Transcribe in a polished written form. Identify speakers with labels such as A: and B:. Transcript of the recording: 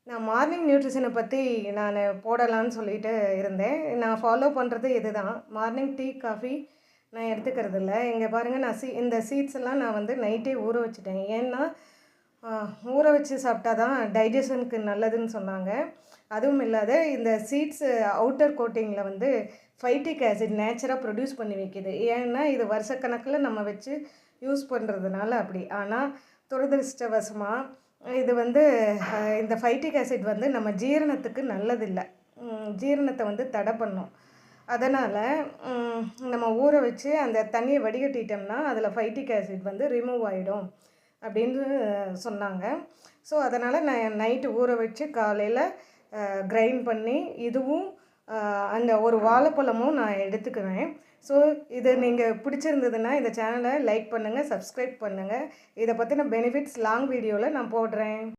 A: நான் மார்னிங் நியூட்ரிஷனை பற்றி நான் போடலான்னு சொல்லிட்டு இருந்தேன். நான் ஃபாலோ பண்ணுறது இதுதான். மார்னிங் டீ, காஃபி நான் எடுத்துக்கிறது இல்ல. இங்கே பாருங்கள், நான் இந்த சீட்ஸ் எல்லாம் நான் வந்து நைட்டே ஊற வச்சுட்டேன். ஏன்னா ஊற வச்சு சாப்பிட்டா தான் டைஜஷனுக்கு நல்லதுன்னு சொன்னாங்க. அதுவும் இல்லாத இந்த சீட்ஸ் அவுட்டர் கோட்டிங்கில் வந்து ஃபைட்டிக் ஆசிட் நேச்சராக ப்ரொடியூஸ் பண்ணி வைக்கிது. ஏன்னா இது வருஷக்கணக்கில் நம்ம வச்சு யூஸ் பண்ணுறதுனால அப்படி. ஆனால் துரதிருஷ்டவசமாக இது வந்து இந்த ஃபைட்டிக் ஆசிட் வந்து நம்ம ஜீரணத்துக்கு நல்லதில்லை. ஜீரணத்தை வந்து தடை பண்ணும். அதனால் நம்ம ஊற வச்சு அந்த தண்ணியை வடிகட்டிட்டோம்னா அதில் ஃபைட்டிக் ஆசிட் வந்து ரிமூவ் ஆகிடும் அப்படின்னு சொன்னாங்க. ஸோ அதனால் நான் நைட்டு ஊற வச்சு காலையில் கிரைண்ட் பண்ணி இதுவும் அந்த ஒரு வாழைப்பழமும் நான் எடுத்துக்குவேன். ஸோ இது நீங்கள் பிடிச்சிருந்ததுன்னா இந்த சேனலை லைக் பண்ணுங்கள், சப்ஸ்கிரைப் பண்ணுங்கள். இதை பற்றின பெனிஃபிட்ஸ் லாங் வீடியோவில் நான் போடுறேன்.